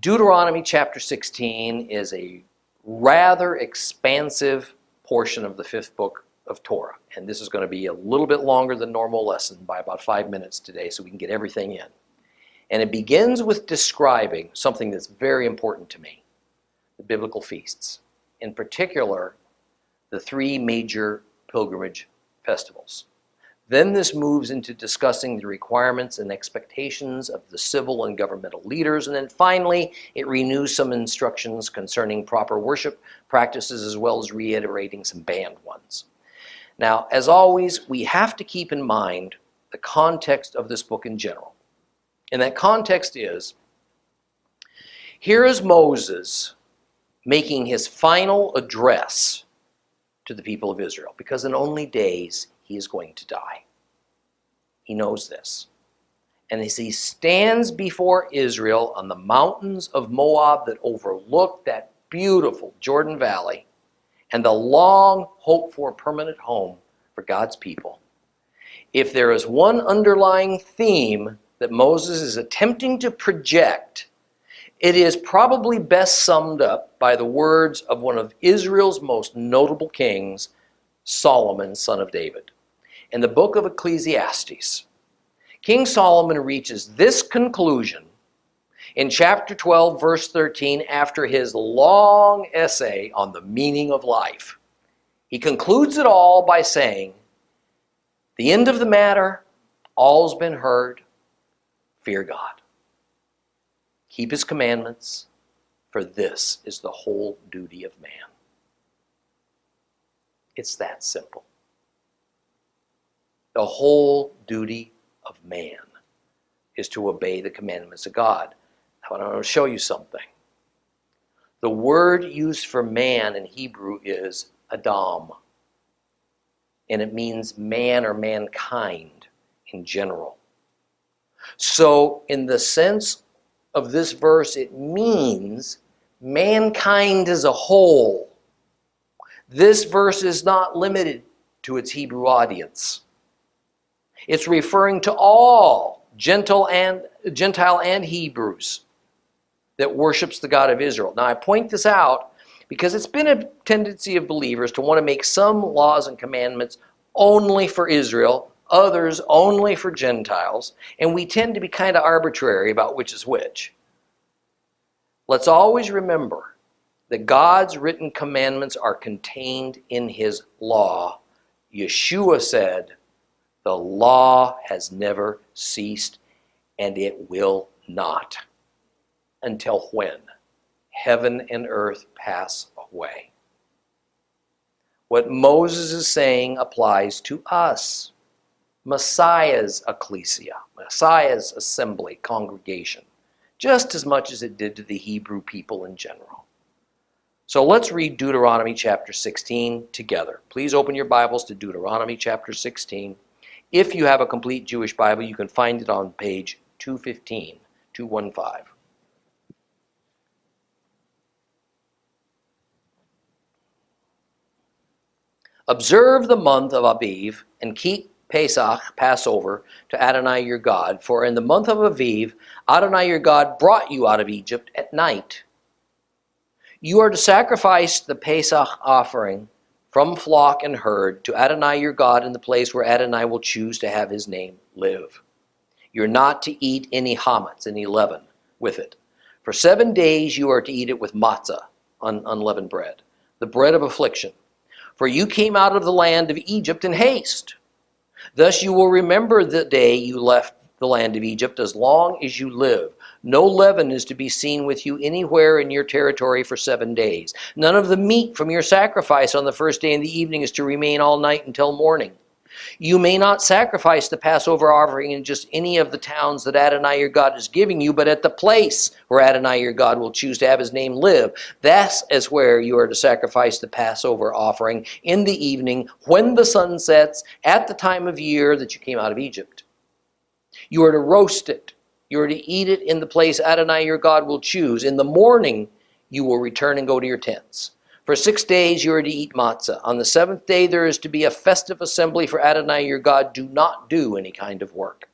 Deuteronomy chapter 16 is a rather expansive portion of the fifth book of Torah. And this is going to be a little bit longer than normal lesson by about 5 minutes today so we can get everything in. And it begins with describing something that's very important to me, the biblical feasts. In particular, the three major pilgrimage festivals. Then this moves into discussing the requirements and expectations of the civil and governmental leaders. And then finally, it renews some instructions concerning proper worship practices as well as reiterating some banned ones. Now, as always, we have to keep in mind the context of this book in general. And that context is, here is Moses making his final address to the people of Israel, because in only days he is going to die. He knows this. And as he stands before Israel on the mountains of Moab that overlook that beautiful Jordan Valley and the long hoped for permanent home for God's people, if there is one underlying theme that Moses is attempting to project, it is probably best summed up by the words of one of Israel's most notable kings, Solomon, son of David. In the book of Ecclesiastes, King Solomon reaches this conclusion in chapter 12, verse 13, after his long essay on the meaning of life. He concludes it all by saying, the end of the matter, all's been heard, fear God. Keep his commandments, for this is the whole duty of man. It's that simple. The whole duty of man is to obey the commandments of God. Now, I want to show you something. The word used for man in Hebrew is Adam, and it means man or mankind in general. So, in the sense of this verse, it means mankind as a whole. This verse is not limited to its Hebrew audience. It's referring to all Gentile and Hebrews that worships the God of Israel. Now, I point this out because it's been a tendency of believers to want to make some laws and commandments only for Israel, others only for Gentiles, and we tend to be kind of arbitrary about which is which. Let's always remember that God's written commandments are contained in his law. Yeshua said, the law has never ceased, and it will not. Until when? Heaven and earth pass away. What Moses is saying applies to us. Messiah's ecclesia, Messiah's assembly, congregation, just as much as it did to the Hebrew people in general. So let's read Deuteronomy chapter 16 together. Please open your Bibles to Deuteronomy chapter 16. If you have a complete Jewish Bible, you can find it on page 215, 215. Observe the month of Aviv and keep Pesach, Passover, to Adonai your God. For in the month of Aviv, Adonai your God brought you out of Egypt at night. You are to sacrifice the Pesach offering from flock and herd to Adonai your God in the place where Adonai will choose to have his name live. You're not to eat any chametz, any leaven, with it. For 7 days you are to eat it with matzah, unleavened bread, the bread of affliction. For you came out of the land of Egypt in haste. Thus you will remember the day you left the land of Egypt as long as you live. No leaven is to be seen with you anywhere in your territory for 7 days. None of the meat from your sacrifice on the first day in the evening is to remain all night until morning. You may not sacrifice the Passover offering in just any of the towns that Adonai your God is giving you, but at the place where Adonai your God will choose to have his name live. That is where you are to sacrifice the Passover offering in the evening when the sun sets at the time of year that you came out of Egypt. You are to roast it. You are to eat it in the place Adonai your God will choose. In the morning you will return and go to your tents. For 6 days you are to eat matzah. On the 7th day there is to be a festive assembly for Adonai your God. Do not do any kind of work.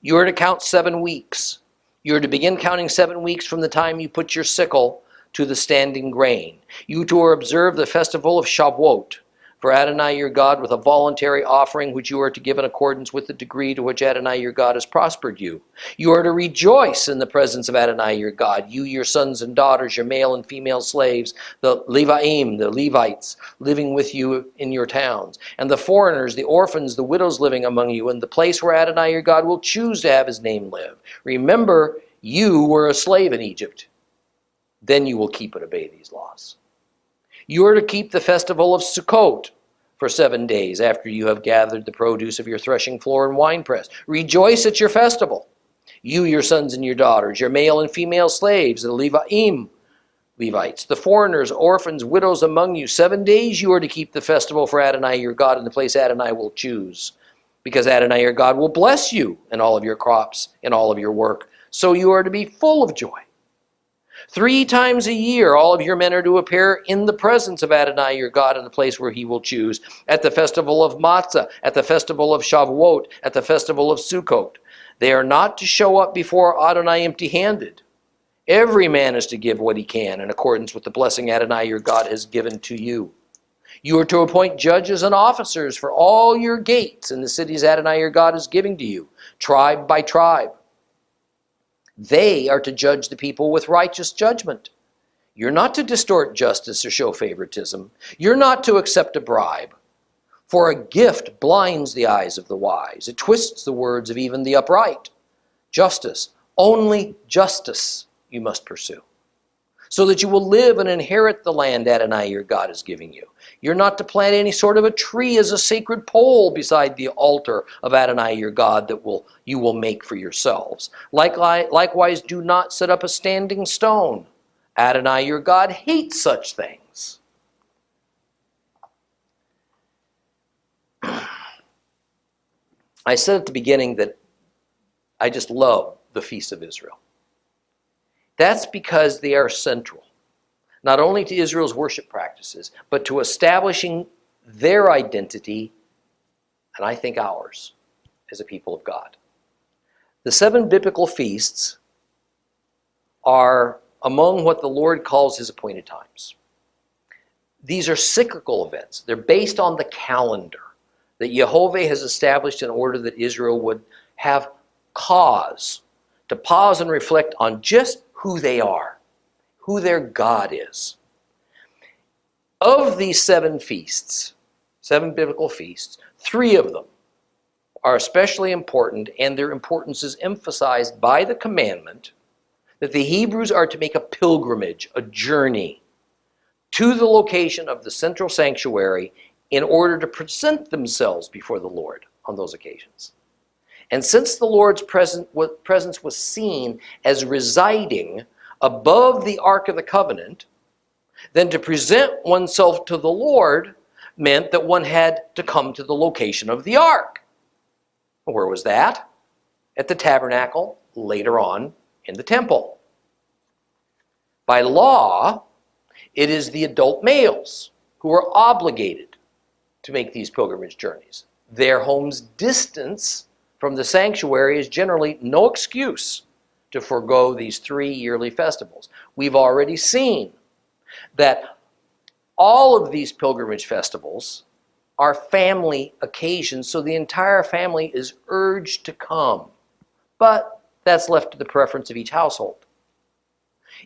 You are to count 7 weeks. You are to begin counting 7 weeks from the time you put your sickle to the standing grain. You to observe the festival of Shavuot for Adonai your God with a voluntary offering which you are to give in accordance with the degree to which Adonai your God has prospered you. You are to rejoice in the presence of Adonai your God, you, your sons and daughters, your male and female slaves, the Levaim, the Levites, living with you in your towns, and the foreigners, the orphans, the widows living among you, in the place where Adonai your God will choose to have his name live. Remember, you were a slave in Egypt. Then you will keep and obey these laws. You are to keep the festival of Sukkot for 7 days after you have gathered the produce of your threshing floor and winepress. Rejoice at your festival, you, your sons and your daughters, your male and female slaves, the Levaim, Levites, the foreigners, orphans, widows among you. 7 days you are to keep the festival for Adonai your God in the place Adonai will choose, because Adonai your God will bless you in all of your crops, in all of your work. So you are to be full of joy. 3 times a year, all of your men are to appear in the presence of Adonai your God in the place where he will choose, at the festival of Matzah, at the festival of Shavuot, at the festival of Sukkot. They are not to show up before Adonai empty-handed. Every man is to give what he can in accordance with the blessing Adonai your God has given to you. You are to appoint judges and officers for all your gates in the cities Adonai your God is giving to you, tribe by tribe. They are to judge the people with righteous judgment. You're not to distort justice or show favoritism. You're not to accept a bribe. For a gift blinds the eyes of the wise. It twists the words of even the upright. Justice, only justice you must pursue, so that you will live and inherit the land Adonai your God is giving you. You're not to plant any sort of a tree as a sacred pole beside the altar of Adonai your God that you will make for yourselves. Likewise, do not set up a standing stone. Adonai your God hates such things. I said at the beginning that I just love the Feast of Israel. That's because they are central, not only to Israel's worship practices, but to establishing their identity, and I think ours, as a people of God. The 7 biblical feasts are among what the Lord calls his appointed times. These are cyclical events. They're based on the calendar that Jehovah has established in order that Israel would have cause to pause and reflect on just who they are, who their God is. Of these 7 feasts, 7 biblical feasts, 3 of them are especially important, and their importance is emphasized by the commandment that the Hebrews are to make a pilgrimage, a journey, to the location of the central sanctuary in order to present themselves before the Lord on those occasions. And since the Lord's presence was seen as residing above the Ark of the Covenant, then to present oneself to the Lord meant that one had to come to the location of the Ark. Where was that? At the Tabernacle, later on in the temple. By law, it is the adult males who are obligated to make these pilgrimage journeys. Their home's distance from the sanctuary is generally no excuse to forego these 3 yearly festivals. We've already seen that all of these pilgrimage festivals are family occasions, so the entire family is urged to come. But that's left to the preference of each household.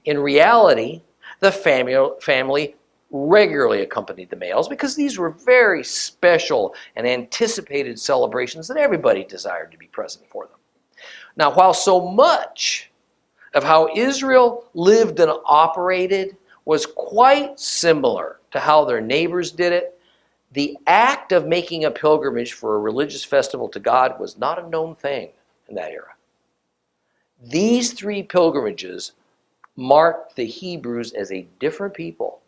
In reality, the family regularly accompanied the males because these were very special and anticipated celebrations that everybody desired to be present for them. Now, while so much of how Israel lived and operated was quite similar to how their neighbors did it, the act of making a pilgrimage for a religious festival to God was not a known thing in that era. These 3 pilgrimages marked the Hebrews as a different people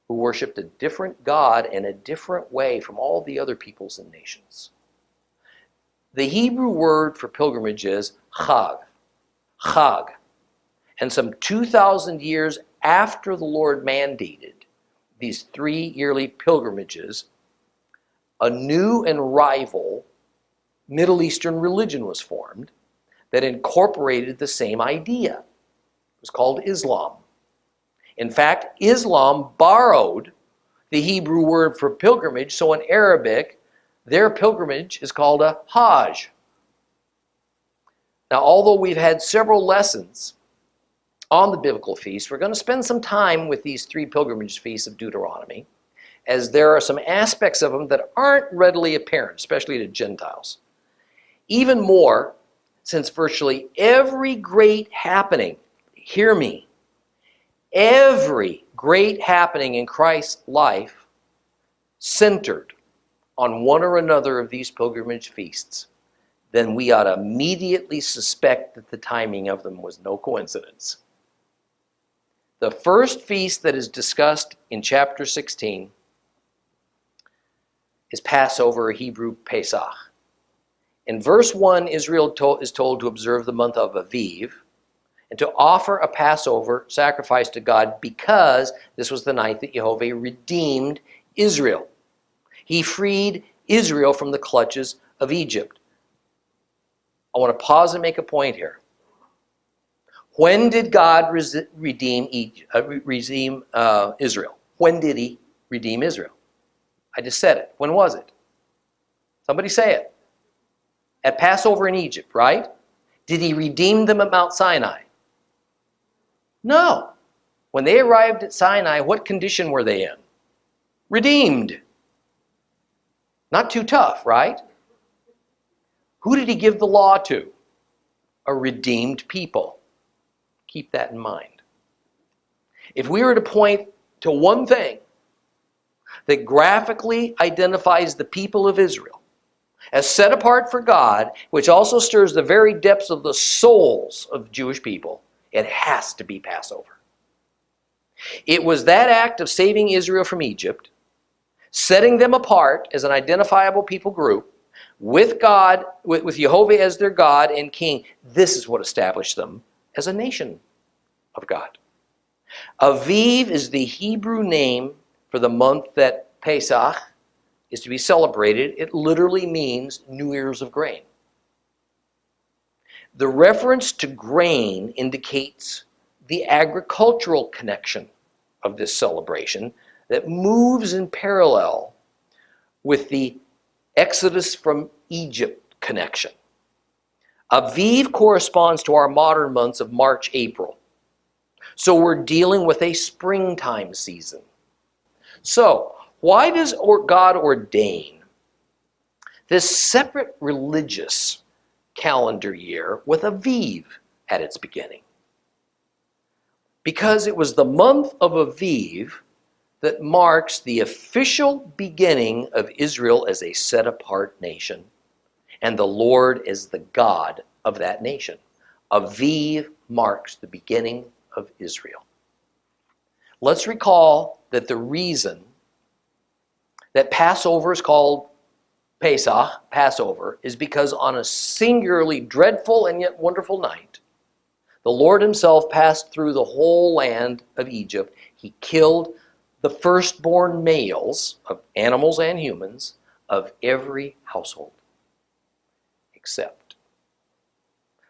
who worshipped a different God in a different way from all the other peoples and nations. The Hebrew word for pilgrimage is chag. Chag. And some 2,000 years after the Lord mandated these 3 yearly pilgrimages, a new and rival Middle Eastern religion was formed that incorporated the same idea. It was called Islam. In fact, Islam borrowed the Hebrew word for pilgrimage, so in Arabic, their pilgrimage is called a Hajj. Now, although we've had several lessons on the biblical feast, we're going to spend some time with these 3 pilgrimage feasts of Deuteronomy, as there are some aspects of them that aren't readily apparent, especially to Gentiles. Even more, since virtually every great happening, hear me, every great happening in Christ's life centered on one or another of these pilgrimage feasts, then we ought to immediately suspect that the timing of them was no coincidence. The first feast that is discussed in chapter 16 is Passover, or Hebrew Pesach. In verse 1, Israel is told to observe the month of Aviv and to offer a Passover sacrifice to God, because this was the night that Jehovah redeemed Israel. He freed Israel from the clutches of Egypt. I want to pause and make a point here. When did God redeem Israel? When did he redeem Israel? I just said it. When was it? Somebody say it. At Passover in Egypt, right? Did he redeem them at Mount Sinai? No. When they arrived at Sinai, what condition were they in? Redeemed. Not too tough, right? Who did he give the law to? A redeemed people. Keep that in mind. If we were to point to one thing that graphically identifies the people of Israel as set apart for God, which also stirs the very depths of the souls of Jewish people, it has to be Passover. It was that act of saving Israel from Egypt, setting them apart as an identifiable people group, with God, with Jehovah as their God and King. This is what established them as a nation of God. Aviv is the Hebrew name for the month that Pesach is to be celebrated. It literally means new ears of grain. The reference to grain indicates the agricultural connection of this celebration that moves in parallel with the Exodus from Egypt connection. Aviv corresponds to our modern months of March, April. So we're dealing with a springtime season. So, why does God ordain this separate religious calendar year with Aviv at its beginning? Because it was the month of Aviv that marks the official beginning of Israel as a set-apart nation, and the Lord is the God of that nation. Aviv marks the beginning of Israel. Let's recall that the reason that Passover is called Pesach, Passover, is because on a singularly dreadful and yet wonderful night, the Lord himself passed through the whole land of Egypt. He killed the firstborn males of animals and humans of every household, except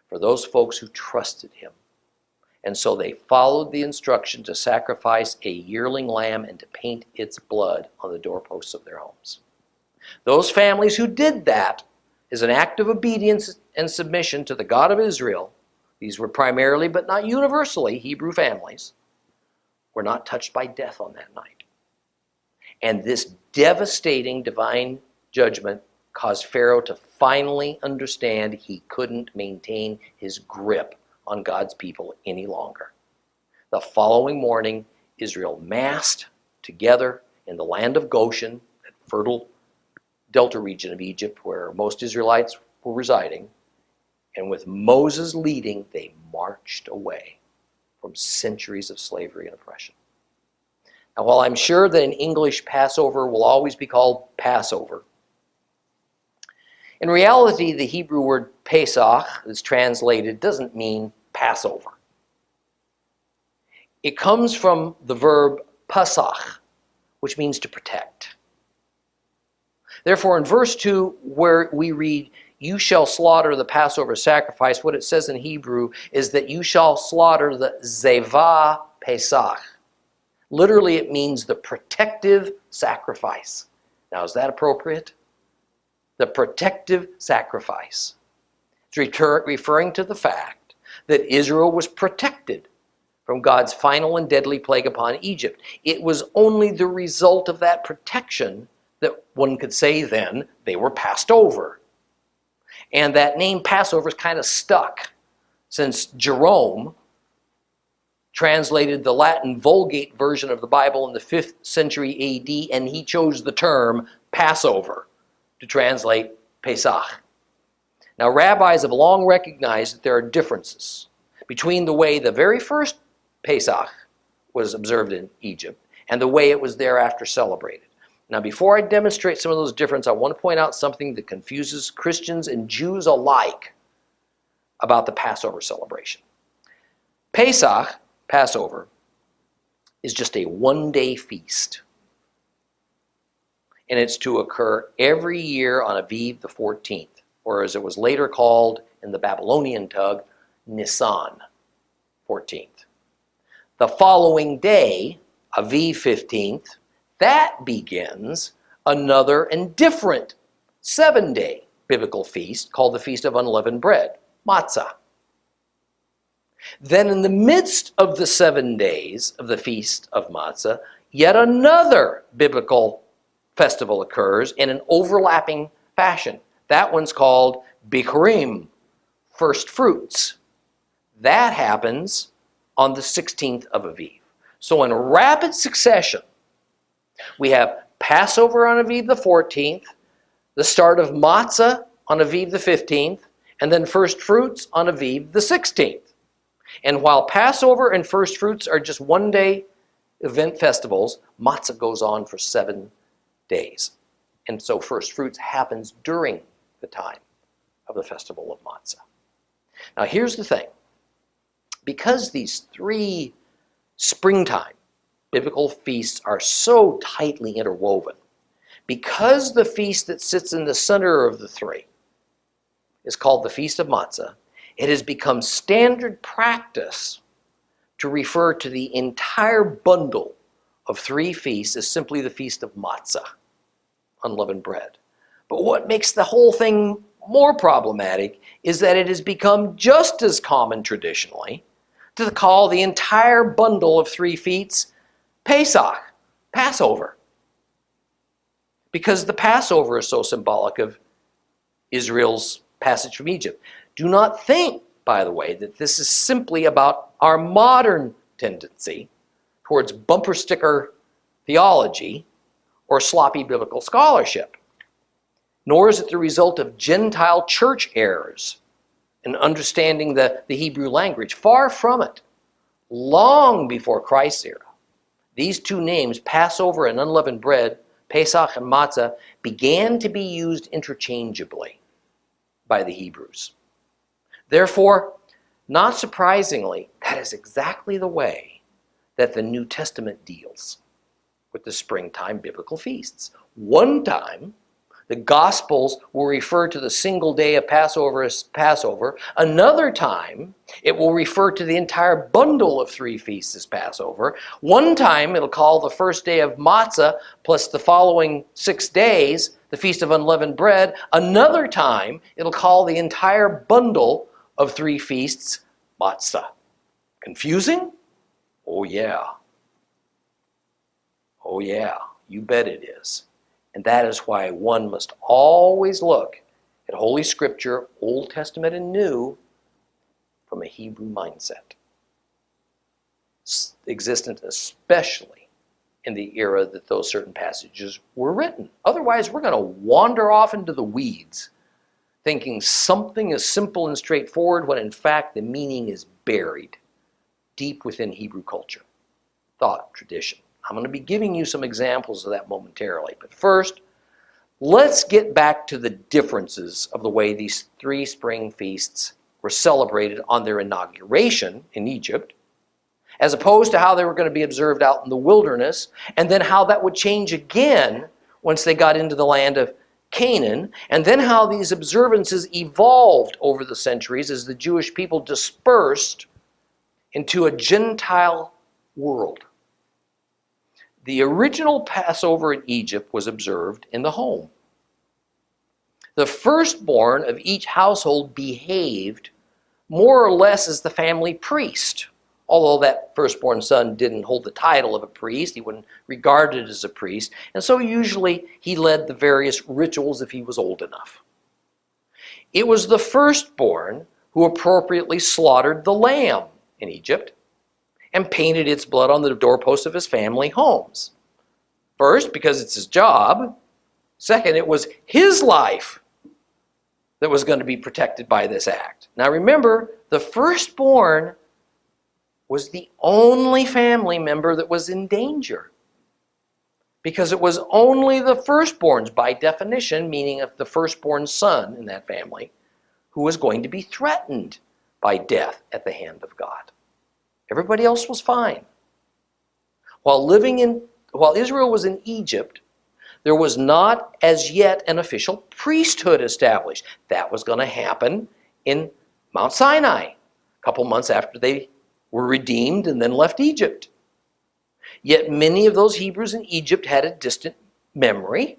for those folks who trusted him. And so they followed the instruction to sacrifice a yearling lamb and to paint its blood on the doorposts of their homes. Those families who did that as an act of obedience and submission to the God of Israel, these were primarily but not universally Hebrew families, were not touched by death on that night. And this devastating divine judgment caused Pharaoh to finally understand he couldn't maintain his grip on God's people any longer. The following morning, Israel massed together in the land of Goshen, that fertile delta region of Egypt where most Israelites were residing, and with Moses leading, they marched away from centuries of slavery and oppression. Now, while I'm sure that in English Passover will always be called Passover, in reality, the Hebrew word Pesach, as translated, doesn't mean Passover. It comes from the verb pasach, which means to protect. Therefore, in verse 2, where we read, you shall slaughter the Passover sacrifice, what it says in Hebrew is that you shall slaughter the Zevah Pesach. Literally, it means the protective sacrifice. Now, is that appropriate? The protective sacrifice. It's referring to the fact that Israel was protected from God's final and deadly plague upon Egypt. It was only the result of that protection that one could say then they were passed over. And that name Passover is kind of stuck since Jerome translated the Latin Vulgate version of the Bible in the 5th century AD, and he chose the term Passover to translate Pesach. Now, rabbis have long recognized that there are differences between the way the very first Pesach was observed in Egypt and the way it was thereafter celebrated. Now, before I demonstrate some of those differences, I want to point out something that confuses Christians and Jews alike about the Passover celebration. Pesach, Passover, is just a one-day feast. And it's to occur every year on Aviv the 14th, or as it was later called in the Babylonian tug, Nisan 14th. The following day, Aviv 15th, that begins another and different 7-day biblical feast called the Feast of Unleavened Bread, Matzah. Then in the midst of the 7 days of the Feast of Matzah, yet another biblical festival occurs in an overlapping fashion. That one's called Bikurim, Firstfruits. That happens on the 16th of Aviv. So in rapid succession, we have Passover on Aviv the 14th, the start of Matzah on Aviv the 15th, and then Firstfruits on Aviv the 16th. And while Passover and Firstfruits are just one-day event festivals, Matzah goes on for 7 days. And so Firstfruits happens during the time of the festival of Matzah. Now here's the thing. Because these 3 springtime biblical feasts are so tightly interwoven, because the feast that sits in the center of the 3 is called the Feast of Matzah, it has become standard practice to refer to the entire bundle of 3 feasts as simply the Feast of Matzah, unleavened bread. But what makes the whole thing more problematic is that it has become just as common traditionally to call the entire bundle of 3 feasts Pesach, Passover. Because the Passover is so symbolic of Israel's passage from Egypt. Do not think, by the way, that this is simply about our modern tendency towards bumper sticker theology or sloppy biblical scholarship. Nor is it the result of Gentile church errors in understanding the Hebrew language. Far from it. Long before Christ's era, these 2 names, Passover and unleavened bread, Pesach and Matzah, began to be used interchangeably by the Hebrews. Therefore, not surprisingly, that is exactly the way that the New Testament deals with the springtime biblical feasts. One time, the Gospels will refer to the single day of Passover as Passover. Another time, it will refer to the entire bundle of 3 feasts as Passover. One time, it'll call the first day of Matzah plus the following 6 days the Feast of Unleavened Bread. Another time, it'll call the entire bundle of 3 feasts Matzah. Confusing? Oh yeah. Oh yeah, you bet it is. And that is why one must always look at Holy Scripture, Old Testament and New, from a Hebrew mindset. Existent especially in the era that those certain passages were written. Otherwise, we're going to wander off into the weeds, thinking something is simple and straightforward when in fact the meaning is buried deep within Hebrew culture, thought, tradition. I'm going to be giving you some examples of that momentarily. But first, let's get back to the differences of the way these 3 spring feasts were celebrated on their inauguration in Egypt, as opposed to how they were going to be observed out in the wilderness, and then how that would change again once they got into the land of Canaan, and then how these observances evolved over the centuries as the Jewish people dispersed into a Gentile world. The original Passover in Egypt was observed in the home. The firstborn of each household behaved more or less as the family priest, although that firstborn son didn't hold the title of a priest. He wasn't regarded as a priest, and so usually he led the various rituals if he was old enough. It was the firstborn who appropriately slaughtered the lamb in Egypt and painted its blood on the doorposts of his family homes. First, because it's his job. Second, it was his life that was going to be protected by this act. Now remember, the firstborn was the only family member that was in danger, because it was only the firstborns, by definition, meaning of the firstborn son in that family, who was going to be threatened by death at the hand of God. Everybody else was fine. While Israel was in Egypt, there was not as yet an official priesthood established. That was going to happen in Mount Sinai, a couple months after they were redeemed and then left Egypt. Yet many of those Hebrews in Egypt had a distant memory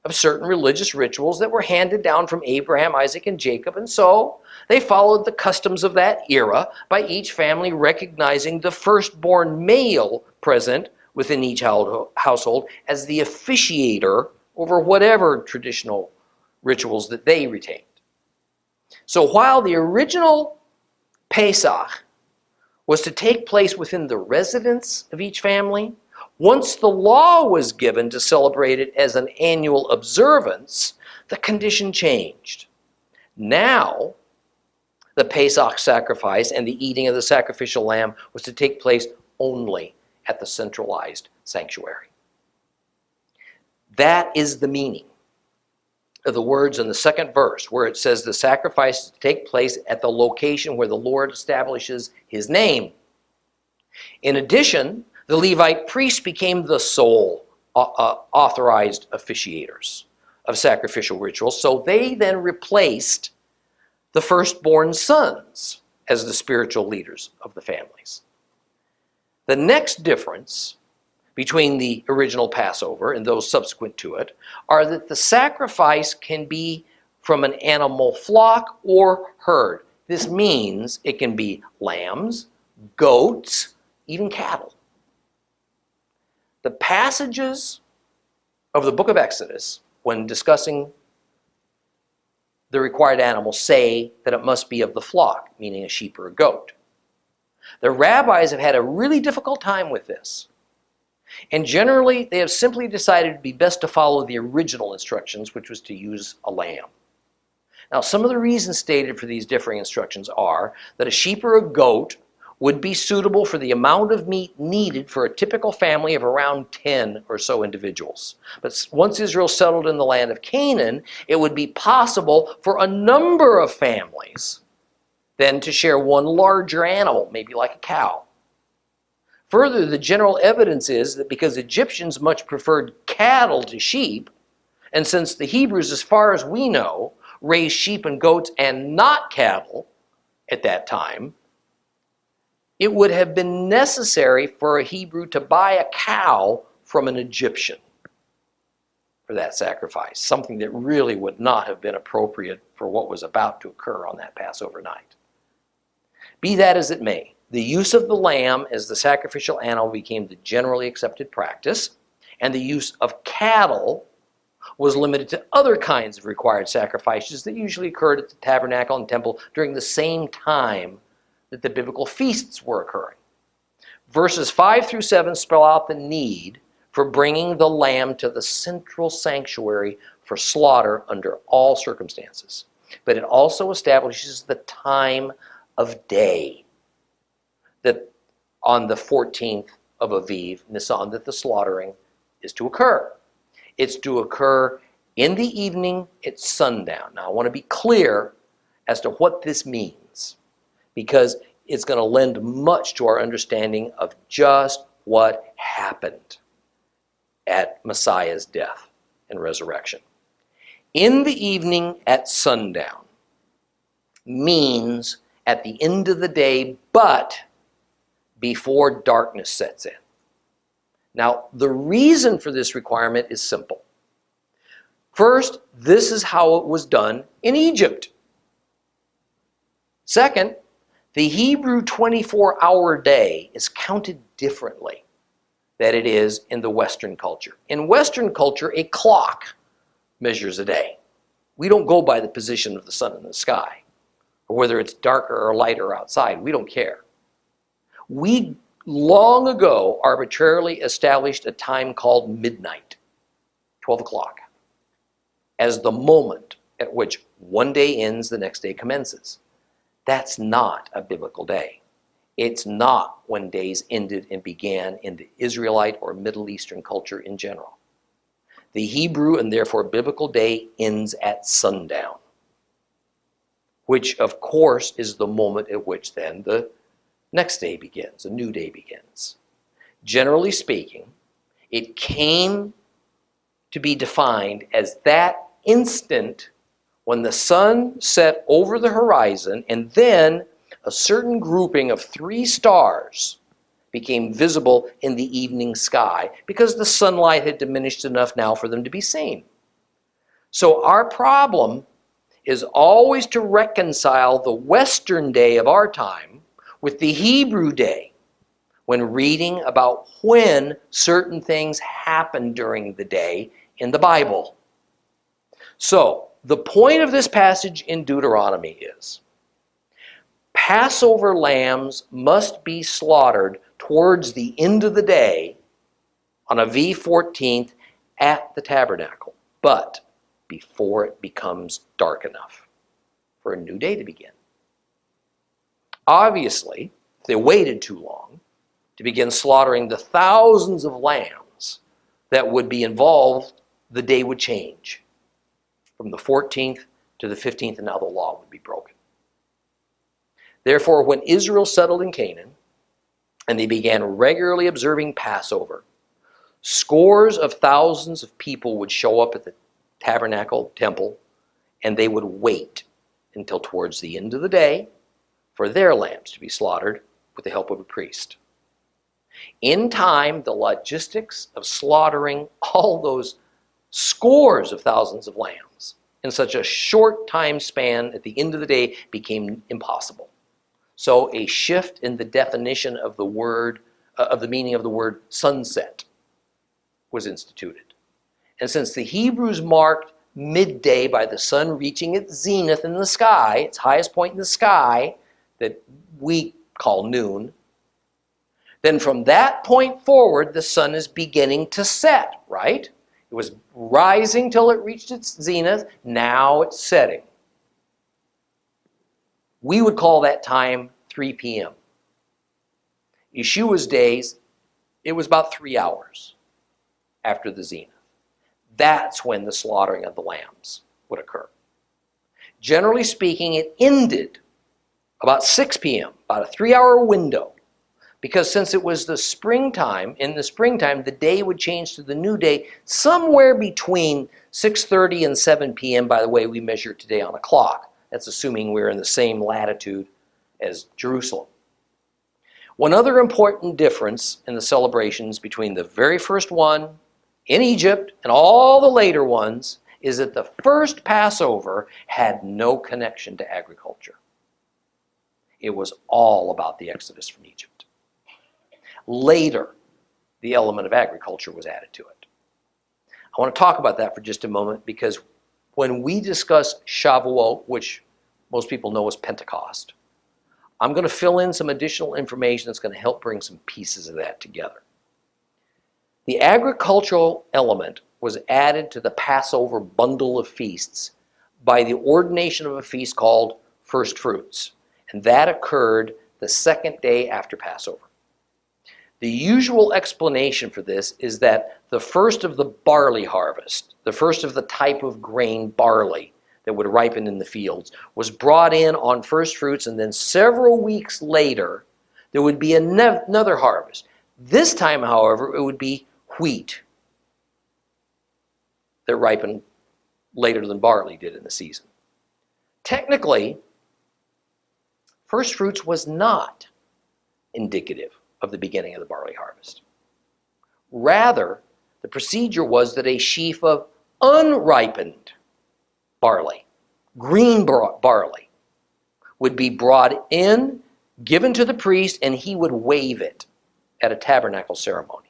of certain religious rituals that were handed down from Abraham, Isaac, and Jacob, and so they followed the customs of that era by each family recognizing the firstborn male present within each household as the officiator over whatever traditional rituals that they retained. So while the original Pesach was to take place within the residence of each family, once the law was given to celebrate it as an annual observance, the condition changed. Now, the Pesach sacrifice and the eating of the sacrificial lamb was to take place only at the centralized sanctuary. That is the meaning of the words in the second verse, where it says the sacrifice is to take place at the location where the Lord establishes his name. In addition, the Levite priests became the sole authorized officiators of sacrificial rituals, so they then replaced the firstborn sons as the spiritual leaders of the families. The next difference between the original Passover and those subsequent to it are that the sacrifice can be from an animal flock or herd. This means it can be lambs, goats, even cattle. The passages of the book of Exodus, when discussing the required animal, say that it must be of the flock, meaning a sheep or a goat. The rabbis have had a really difficult time with this. And generally, they have simply decided it would be best to follow the original instructions, which was to use a lamb. Now, some of the reasons stated for these differing instructions are that a sheep or a goat would be suitable for the amount of meat needed for a typical family of around 10 or so individuals. But once Israel settled in the land of Canaan, it would be possible for a number of families then to share one larger animal, maybe like a cow. Further, the general evidence is that because Egyptians much preferred cattle to sheep, and since the Hebrews, as far as we know, raised sheep and goats and not cattle at that time, it would have been necessary for a Hebrew to buy a cow from an Egyptian for that sacrifice, something that really would not have been appropriate for what was about to occur on that Passover night. Be that as it may, the use of the lamb as the sacrificial animal became the generally accepted practice, and the use of cattle was limited to other kinds of required sacrifices that usually occurred at the Tabernacle and Temple during the same time that the biblical feasts were occurring. Verses 5 through 7 spell out the need for bringing the lamb to the central sanctuary for slaughter under all circumstances. But it also establishes the time of day, that on the 14th of Aviv, Nisan, that the slaughtering is to occur. It's to occur in the evening at sundown. Now, I want to be clear as to what this means, because it's going to lend much to our understanding of just what happened at Messiah's death and resurrection. In the evening at sundown means at the end of the day, but before darkness sets in. Now, the reason for this requirement is simple. First, this is how it was done in Egypt. Second, the Hebrew 24-hour day is counted differently than it is in the Western culture. In Western culture, a clock measures a day. We don't go by the position of the sun in the sky, or whether it's darker or lighter outside. We don't care. We long ago arbitrarily established a time called midnight, 12 o'clock, as the moment at which one day ends, the next day commences. That's not a biblical day. It's not when days ended and began in the Israelite or Middle Eastern culture in general. The Hebrew and therefore biblical day ends at sundown, which of course is the moment at which then the next day begins, a new day begins. Generally speaking, it came to be defined as that instant when the sun set over the horizon and then a certain grouping of 3 stars became visible in the evening sky because the sunlight had diminished enough now for them to be seen. So our problem is always to reconcile the Western day of our time with the Hebrew day when reading about when certain things happen during the day in the Bible. So, the point of this passage in Deuteronomy is Passover lambs must be slaughtered towards the end of the day on Aviv 14th at the Tabernacle, but before it becomes dark enough for a new day to begin. Obviously, if they waited too long to begin slaughtering the thousands of lambs that would be involved, the day would change from the 14th to the 15th, and now the law would be broken. Therefore, when Israel settled in Canaan and they began regularly observing Passover, scores of thousands of people would show up at the Tabernacle temple, and they would wait until towards the end of the day for their lambs to be slaughtered with the help of a priest. In time, the logistics of slaughtering all those scores of thousands of lambs in such a short time span at the end of the day became impossible. So a shift in the definition of the word, of the meaning of the word sunset was instituted. And since the Hebrews marked midday by the sun reaching its zenith in the sky, its highest point in the sky, that we call noon, then from that point forward, the sun is beginning to set, right? It was rising till it reached its zenith. Now it's setting. We would call that time 3 p.m. Yeshua's days, it was about 3 hours after the zenith. That's when the slaughtering of the lambs would occur. Generally speaking, it ended about 6 p.m., about a 3-hour window. Because since it was the springtime, in the springtime, the day would change to the new day somewhere between 6:30 and 7 p.m. by the way we measure today on a clock. That's assuming we're in the same latitude as Jerusalem. One other important difference in the celebrations between the very first one in Egypt and all the later ones is that the first Passover had no connection to agriculture. It was all about the Exodus from Egypt. Later, the element of agriculture was added to it. I want to talk about that for just a moment because when we discuss Shavuot, which most people know as Pentecost, I'm going to fill in some additional information that's going to help bring some pieces of that together. The agricultural element was added to the Passover bundle of feasts by the ordination of a feast called Firstfruits, and that occurred the second day after Passover. The usual explanation for this is that the first of the barley harvest, the first of the type of grain barley that would ripen in the fields, was brought in on first fruits, and then several weeks later, there would be another harvest. This time, however, it would be wheat that ripened later than barley did in the season. Technically, first fruits was not indicative of the beginning of the barley harvest. Rather, the procedure was that a sheaf of unripened barley, green barley, would be brought in, given to the priest, and he would wave it at a tabernacle ceremony.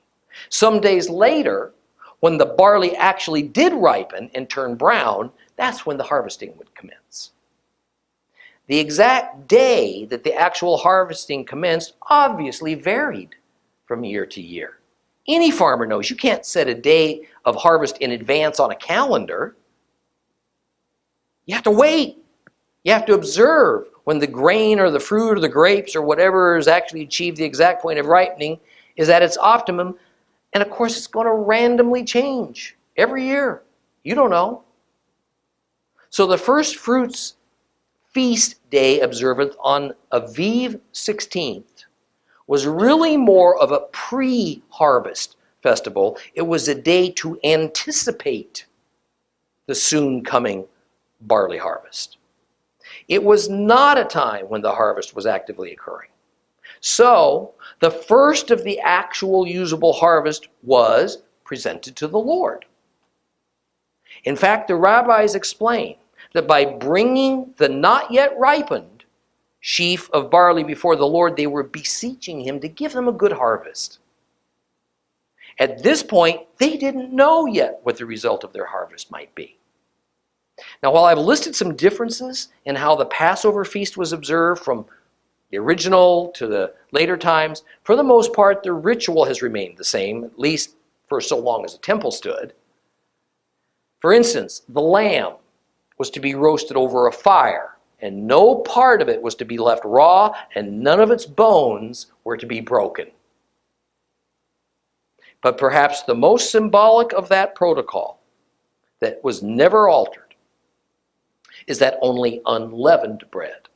Some days later, when the barley actually did ripen and turn brown, that's when the harvesting would commence. The exact day that the actual harvesting commenced obviously varied from year to year. Any farmer knows you can't set a day of harvest in advance on a calendar. You have to wait. You have to observe when the grain or the fruit or the grapes or whatever has actually achieved the exact point of ripening is at its optimum. And of course, it's going to randomly change every year. You don't know. So the first fruits feast day observance on Aviv 16th was really more of a pre-harvest festival. It was a day to anticipate the soon coming barley harvest. It was not a time when the harvest was actively occurring. So, the first of the actual usable harvest was presented to the Lord. In fact, the rabbis explain that by bringing the not-yet-ripened sheaf of barley before the Lord, they were beseeching him to give them a good harvest. At this point, they didn't know yet what the result of their harvest might be. Now, while I've listed some differences in how the Passover feast was observed from the original to the later times, for the most part, the ritual has remained the same, at least for so long as the temple stood. For instance, the lamb was to be roasted over a fire, and no part of it was to be left raw, and none of its bones were to be broken. But perhaps the most symbolic of that protocol that was never altered is that only unleavened bread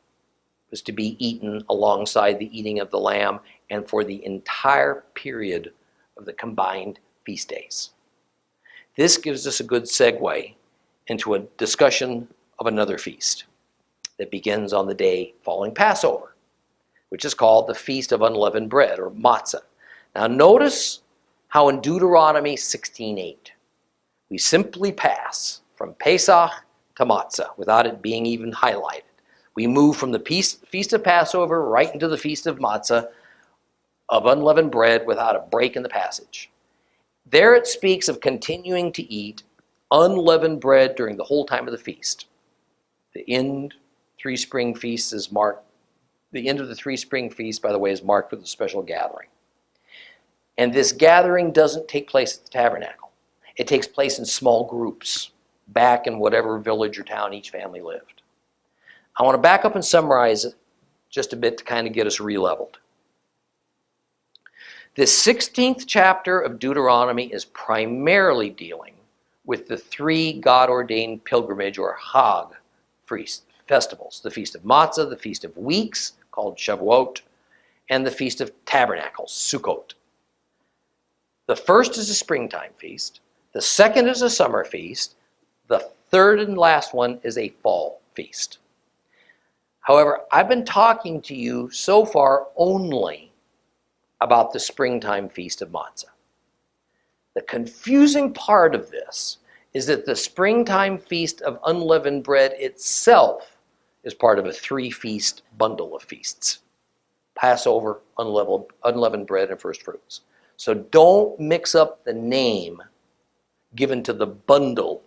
was to be eaten alongside the eating of the lamb and for the entire period of the combined feast days. This gives us a good segue into a discussion of another feast that begins on the day following Passover, which is called the Feast of Unleavened Bread, or matzah. Now notice how in Deuteronomy 16:8, we simply pass from Pesach to matzah without it being even highlighted. We move from the Feast of Passover right into the Feast of Matzah, of unleavened bread, without a break in the passage. There it speaks of continuing to eat unleavened bread during the whole time of the feast. The end of the three spring feasts, by the way, is marked with a special gathering. And this gathering doesn't take place at the tabernacle. It takes place in small groups, back in whatever village or town each family lived. I want to back up and summarize it just a bit to kind of get us re-leveled. This 16th chapter of Deuteronomy is primarily dealing with the three God-ordained pilgrimage or Hag festivals, the Feast of Matzah, the Feast of Weeks, called Shavuot, and the Feast of Tabernacles, Sukkot. The first is a springtime feast, the second is a summer feast, the third and last one is a fall feast. However, I've been talking to you so far only about the springtime feast of matzah. The confusing part of this is that the springtime feast of unleavened bread itself is part of a three-feast bundle of feasts: Passover, unleavened bread, and first fruits. So don't mix up the name given to the bundle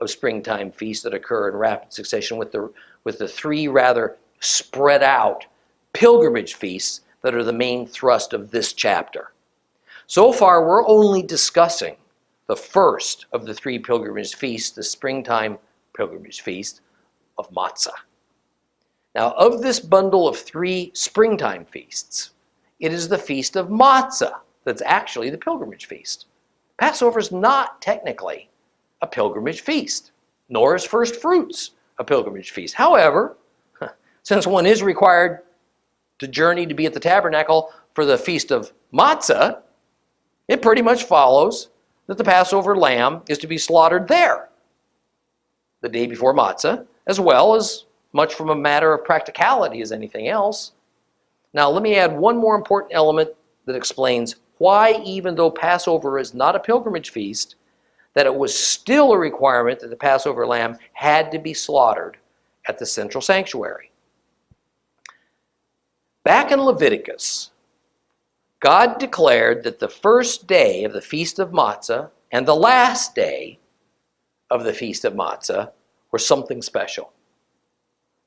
of springtime feasts that occur in rapid succession with the three rather spread out pilgrimage feasts that are the main thrust of this chapter. So far, we're only discussing the first of the three pilgrimage feasts, the springtime pilgrimage feast of matzah. Now, of this bundle of three springtime feasts, it is the Feast of Matzah that's actually the pilgrimage feast. Passover is not technically a pilgrimage feast, nor is first fruits a pilgrimage feast. However, since one is required to journey to be at the tabernacle for the Feast of Matzah, it pretty much follows that the Passover lamb is to be slaughtered there. the day before matzah, as well as much from a matter of practicality as anything else. Now, let me add one more important element that explains why, even though Passover is not a pilgrimage feast, that it was still a requirement that the Passover lamb had to be slaughtered at the central sanctuary. Back in Leviticus, God declared that the first day of the Feast of Matzah and the last day of the Feast of Matzah were something special.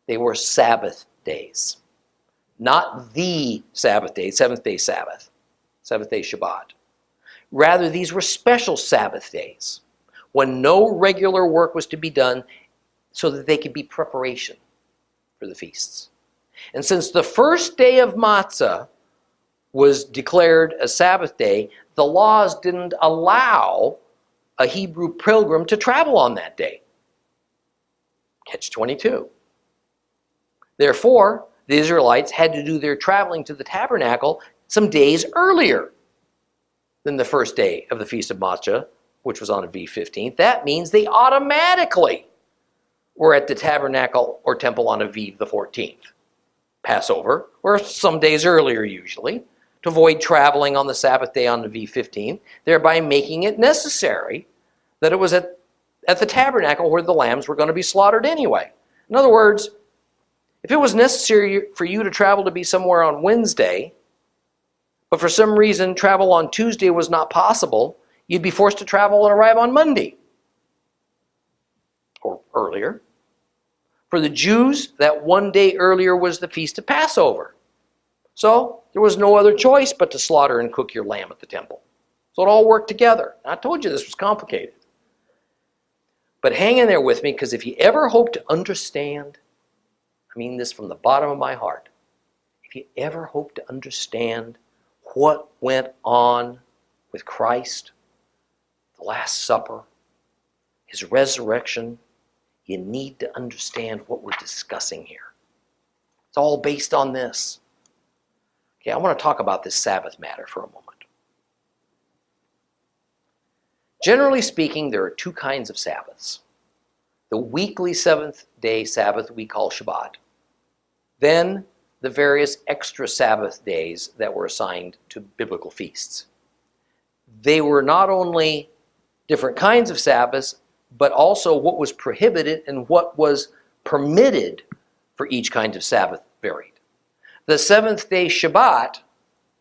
They were Sabbath days. Not the Sabbath day, seventh-day Sabbath, seventh-day Shabbat. Rather, these were special Sabbath days when no regular work was to be done so that they could be preparation for the feasts. And since the first day of Matzah was declared a Sabbath day, the laws didn't allow a Hebrew pilgrim to travel on that day. Catch 22. Therefore, the Israelites had to do their traveling to the tabernacle some days earlier than the first day of the Feast of Matzah, which was on Aviv 15th. That means they automatically were at the tabernacle or temple on Aviv the 14th. Passover, or some days earlier usually, to avoid traveling on the Sabbath day on Aviv 15th, thereby making it necessary that it was at the tabernacle where the lambs were going to be slaughtered anyway. In other words, if it was necessary for you to travel to be somewhere on Wednesday, but for some reason travel on Tuesday was not possible, you'd be forced to travel and arrive on Monday or earlier. For the Jews, that one day earlier was the Feast of Passover. So there was no other choice but to slaughter and cook your lamb at the temple. So it all worked together. I told you this was complicated. But hang in there with me, because if you ever hope to understand, I mean this from the bottom of my heart, if you ever hope to understand what went on with Christ, the Last Supper, his resurrection, you need to understand what we're discussing here. It's all based on this. Okay, I want to talk about this Sabbath matter for a moment. Generally speaking, there are two kinds of Sabbaths. The weekly seventh-day Sabbath we call Shabbat. Then the various extra Sabbath days that were assigned to biblical feasts. They were not only different kinds of Sabbaths, but also what was prohibited and what was permitted for each kind of Sabbath varied. The seventh-day Shabbat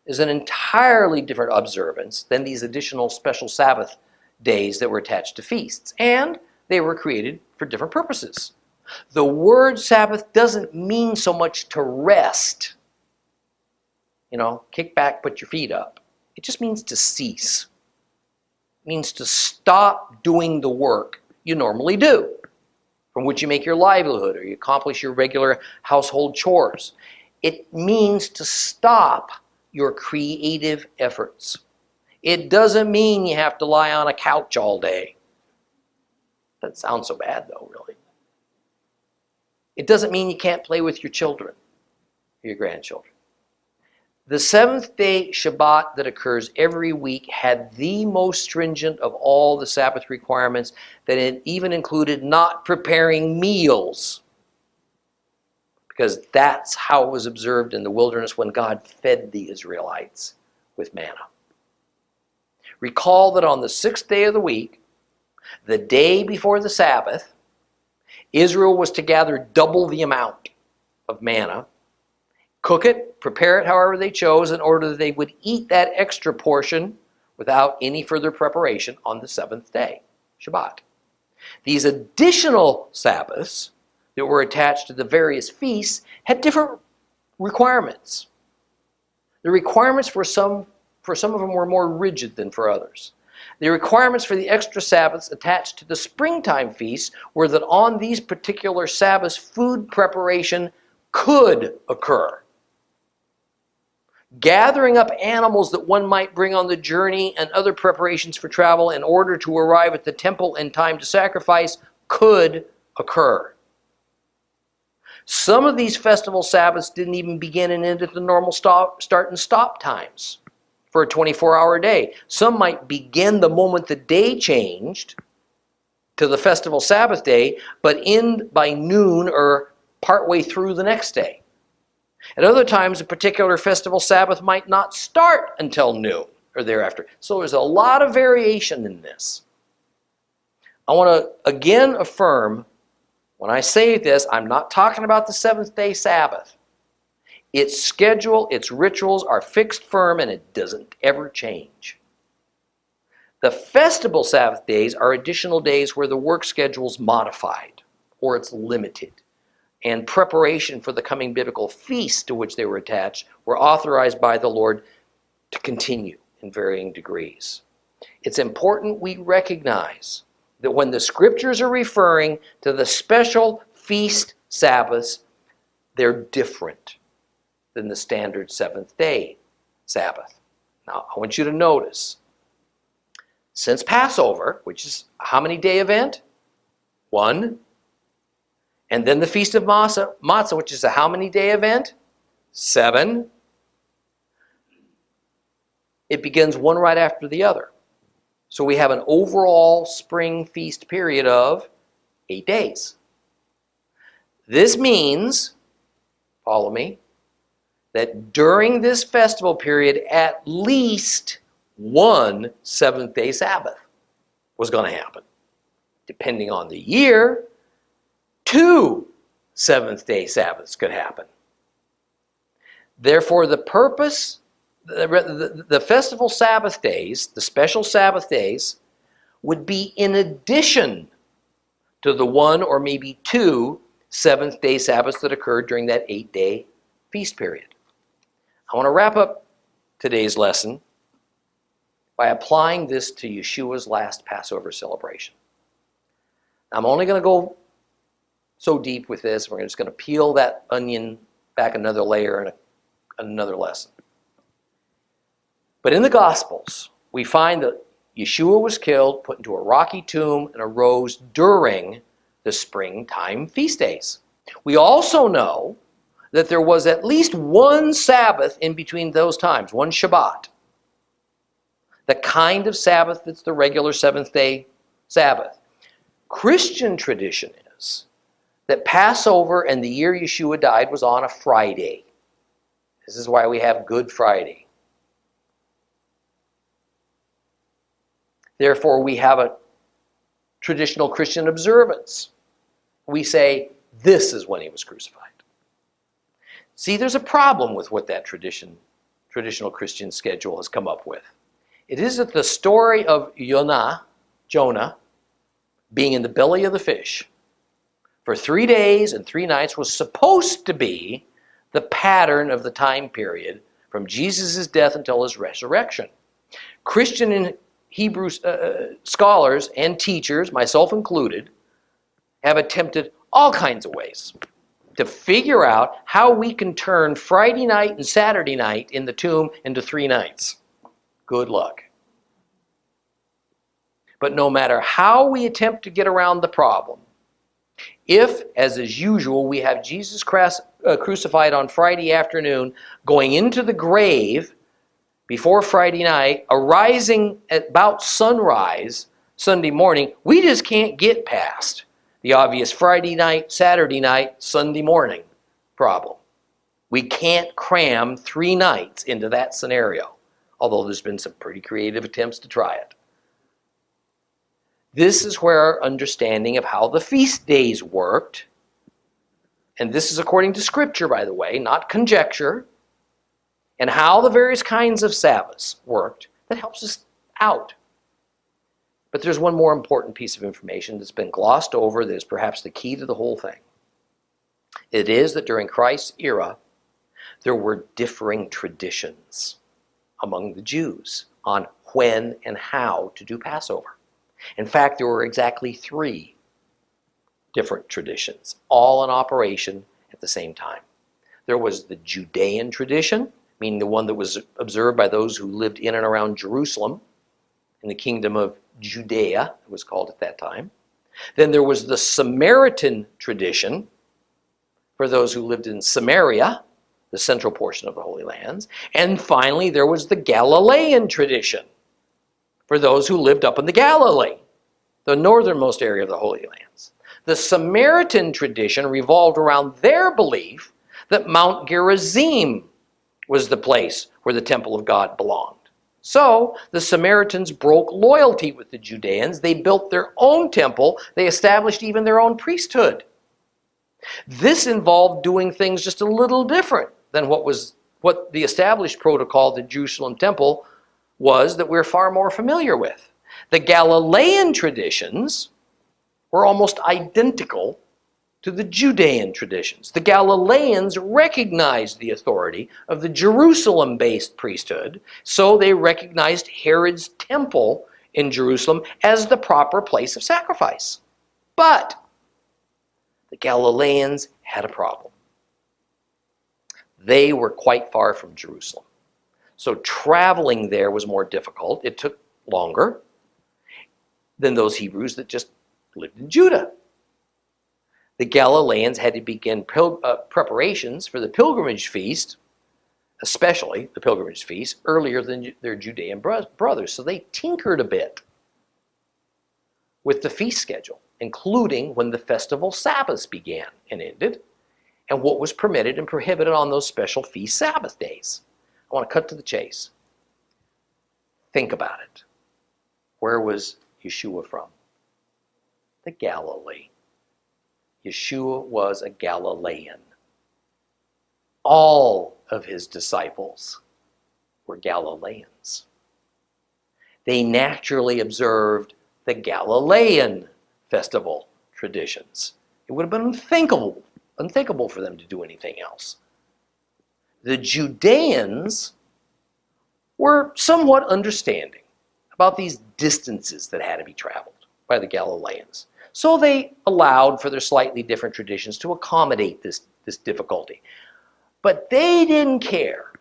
is an entirely different observance than these additional special Sabbath days that were attached to feasts, and they were created for different purposes. The word Sabbath doesn't mean so much to rest. Kick back, put your feet up. It just means to cease. It means to stop doing the work you normally do, from which you make your livelihood or you accomplish your regular household chores. It means to stop your creative efforts. It doesn't mean you have to lie on a couch all day. Doesn't sound so bad though, really. It doesn't mean you can't play with your children or your grandchildren. The seventh-day Shabbat that occurs every week had the most stringent of all the Sabbath requirements, that it even included not preparing meals, because that's how it was observed in the wilderness when God fed the Israelites with manna. Recall that on the sixth day of the week, the day before the Sabbath, Israel was to gather double the amount of manna, cook it, prepare it however they chose, in order that they would eat that extra portion without any further preparation on the seventh day, Shabbat. These additional Sabbaths that were attached to the various feasts had different requirements. The requirements for some of them were more rigid than for others. The requirements for the extra Sabbaths attached to the springtime feasts were that on these particular Sabbaths, food preparation could occur. Gathering up animals that one might bring on the journey and other preparations for travel in order to arrive at the temple in time to sacrifice could occur. Some of these festival Sabbaths didn't even begin and end at the normal start and stop times for a 24-hour day. Some might begin the moment the day changed to the festival Sabbath day, but end by noon or partway through the next day. At other times, a particular festival Sabbath might not start until noon or thereafter. So there's a lot of variation in this. I want to again affirm, when I say this, I'm not talking about the seventh-day Sabbath. Its schedule, its rituals are fixed firm, and it doesn't ever change. The festival Sabbath days are additional days where the work schedule is modified or it's limited, and preparation for the coming biblical feast to which they were attached were authorized by the Lord to continue in varying degrees. It's important we recognize that when the scriptures are referring to the special feast Sabbaths, they're different than the standard seventh-day Sabbath. Now, I want you to notice, since Passover, which is a how many day event? 1. And then the Feast of Matzah, which is a how many day event? 7. It begins one right after the other. So we have an overall spring feast period of 8 days. This means, follow me, that during this festival period, at least one seventh-day Sabbath was going to happen. Depending on the year, 2 seventh-day Sabbaths could happen. Therefore, the purpose, the festival Sabbath days, the special Sabbath days, would be in addition to the 1 or maybe 2 seventh-day Sabbaths that occurred during that 8-day feast period. I want to wrap up today's lesson by applying this to Yeshua's last Passover celebration. I'm only going to go so deep with this. We're just going to peel that onion back another layer in another lesson. But in the Gospels, we find that Yeshua was killed, put into a rocky tomb, and arose during the springtime feast days. We also know that there was at least one Sabbath in between those times, one Shabbat. The kind of Sabbath that's the regular seventh-day Sabbath. Christian tradition is that Passover and the year Yeshua died was on a Friday. This is why we have Good Friday. Therefore, we have a traditional Christian observance. We say, this is when he was crucified. See, there's a problem with what that traditional Christian schedule has come up with. It is that the story of Jonah, being in the belly of the fish for 3 days and 3 nights was supposed to be the pattern of the time period from Jesus' death until his resurrection. Christian and Hebrew scholars and teachers, myself included, have attempted all kinds of ways to figure out how we can turn Friday night and Saturday night in the tomb into 3 nights. Good luck. But no matter how we attempt to get around the problem, if, as is usual, we have Jesus crucified on Friday afternoon, going into the grave before Friday night, arising at about sunrise Sunday morning, we just can't get past the obvious Friday night, Saturday night, Sunday morning problem. We can't cram 3 nights into that scenario, although there's been some pretty creative attempts to try it. This is where our understanding of how the feast days worked, and this is according to Scripture, by the way, not conjecture, and how the various kinds of Sabbaths worked, that helps us out. But there's one more important piece of information that's been glossed over that is perhaps the key to the whole thing. It is that during Christ's era, there were differing traditions among the Jews on when and how to do Passover. In fact, there were exactly 3 different traditions, all in operation at the same time. There was the Judean tradition, meaning the one that was observed by those who lived in and around Jerusalem, in the kingdom of Judea, it was called at that time. Then there was the Samaritan tradition, for those who lived in Samaria, the central portion of the Holy Lands. And finally, there was the Galilean tradition, for those who lived up in the Galilee, the northernmost area of the Holy Lands. The Samaritan tradition revolved around their belief that Mount Gerizim was the place where the temple of God belonged. So the Samaritans broke loyalty with the Judeans. They built their own temple. They established even their own priesthood. This involved doing things just a little different than what the established protocol of the Jerusalem temple was that we're far more familiar with. The Galilean traditions were almost identical to the Judean traditions. The Galileans recognized the authority of the Jerusalem-based priesthood, so they recognized Herod's temple in Jerusalem as the proper place of sacrifice. But the Galileans had a problem. They were quite far from Jerusalem. So traveling there was more difficult. It took longer than those Hebrews that just lived in Judah. The Galileans had to begin preparations for the pilgrimage feast, especially the pilgrimage feast, earlier than their Judean brothers. So they tinkered a bit with the feast schedule, including when the festival Sabbaths began and ended, and what was permitted and prohibited on those special feast Sabbath days. I want to cut to the chase. Think about it. Where was Yeshua from? The Galilee. Yeshua was a Galilean. All of his disciples were Galileans. They naturally observed the Galilean festival traditions. It would have been unthinkable for them to do anything else. The Judeans were somewhat understanding about these distances that had to be traveled by the Galileans. So they allowed for their slightly different traditions to accommodate this difficulty. But they didn't care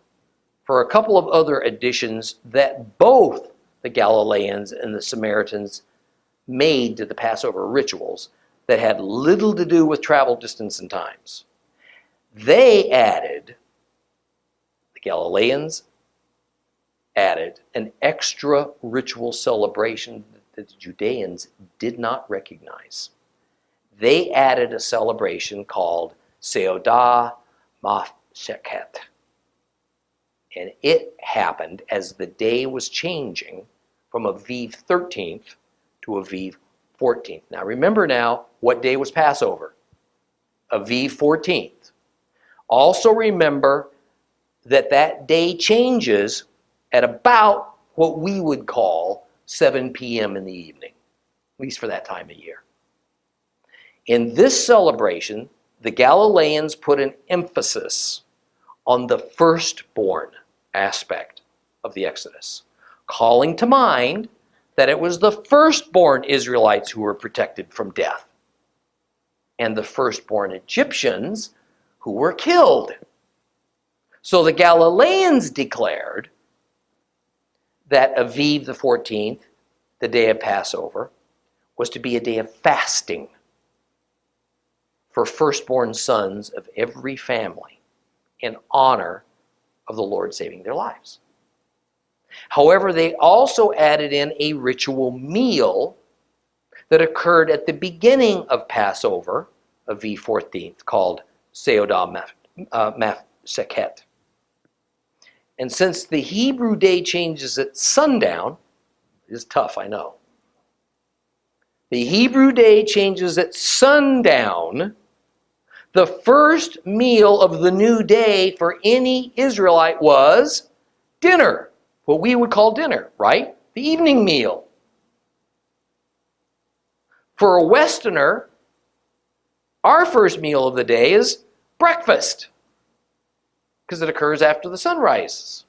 for a couple of other additions that both the Galileans and the Samaritans made to the Passover rituals that had little to do with travel distance and times. The Galileans added an extra ritual celebration that the Judeans did not recognize. They added a celebration called Seudah Mafsheket. And it happened as the day was changing from Aviv 13th to Aviv 14th. Now remember now, what day was Passover? Aviv 14th. Also remember that that day changes at about what we would call 7 p.m. in the evening, at least for that time of year. In this celebration, the Galileans put an emphasis on the firstborn aspect of the Exodus, calling to mind that it was the firstborn Israelites who were protected from death, and the firstborn Egyptians who were killed. So the Galileans declared that Aviv the 14th, the day of Passover, was to be a day of fasting for firstborn sons of every family in honor of the Lord saving their lives. However, they also added in a ritual meal that occurred at the beginning of Passover, Aviv 14th, called Seudah Mafsheket. And since the Hebrew day changes at sundown, it's tough, I know. The Hebrew day changes at sundown. The first meal of the new day for any Israelite was dinner, what we would call dinner, right? The evening meal. For a Westerner, our first meal of the day is breakfast, because it occurs after the sun rises.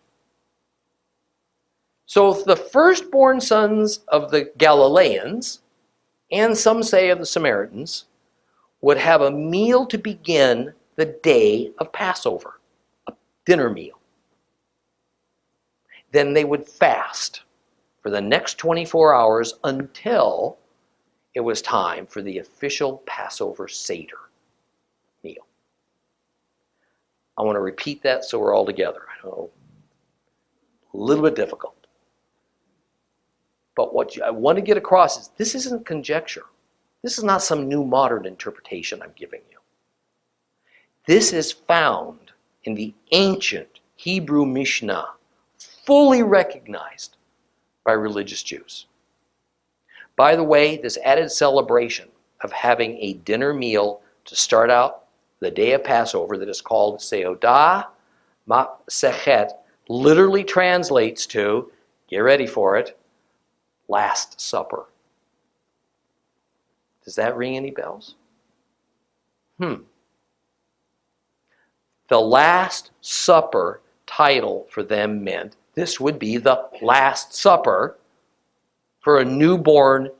So the firstborn sons of the Galileans, and some say of the Samaritans, would have a meal to begin the day of Passover, a dinner meal. Then they would fast for the next 24 hours until it was time for the official Passover Seder meal. I want to repeat that so we're all together. I know, a little bit difficult. But what I want to get across is this isn't conjecture. This is not some new modern interpretation I'm giving you. This is found in the ancient Hebrew Mishnah, fully recognized by religious Jews. By the way, this added celebration of having a dinner meal to start out the day of Passover that is called Seudah Masechet literally translates to, get ready for it, Last Supper. Does that ring any bells? The Last Supper title for them meant this would be the Last Supper for a newborn,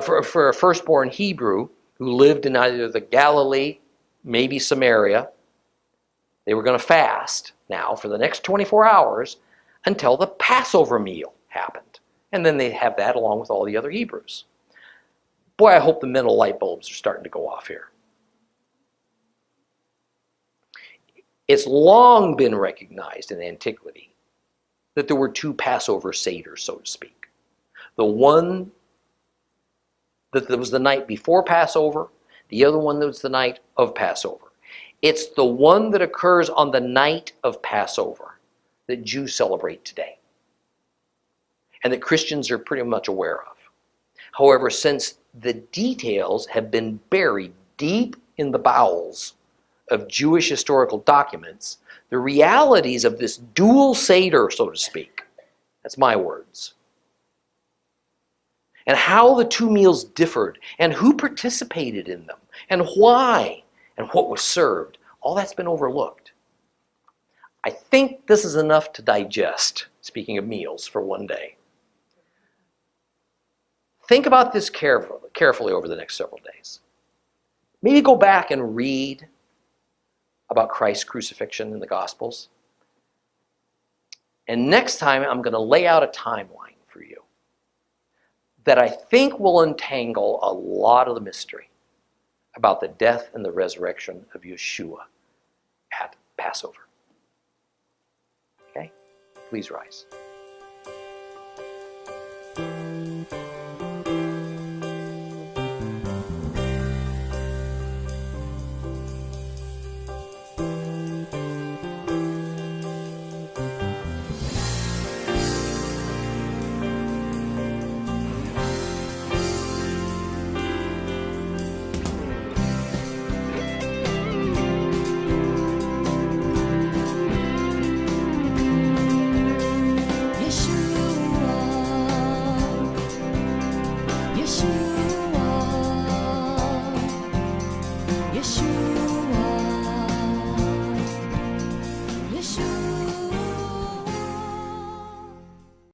for a firstborn Hebrew who lived in either the Galilee, maybe Samaria. They were going to fast now for the next 24 hours until the Passover meal happened. And then they'd have that along with all the other Hebrews. Boy, I hope the mental light bulbs are starting to go off here. It's long been recognized in antiquity that there were two Passover seders, so to speak. The one that was the night before Passover, the other one that was the night of Passover. It's the one that occurs on the night of Passover that Jews celebrate today, and that Christians are pretty much aware of. However, since the details have been buried deep in the bowels of Jewish historical documents, the realities of this dual Seder, so to speak, that's my words, and how the two meals differed, and who participated in them, and why, and what was served, all that's been overlooked. I think this is enough to digest, speaking of meals, for one day. Think about this carefully over the next several days. Maybe go back and read about Christ's crucifixion in the Gospels. And next time, I'm going to lay out a timeline for you that I think will untangle a lot of the mystery about the death and the resurrection of Yeshua at Passover. Okay? Please rise.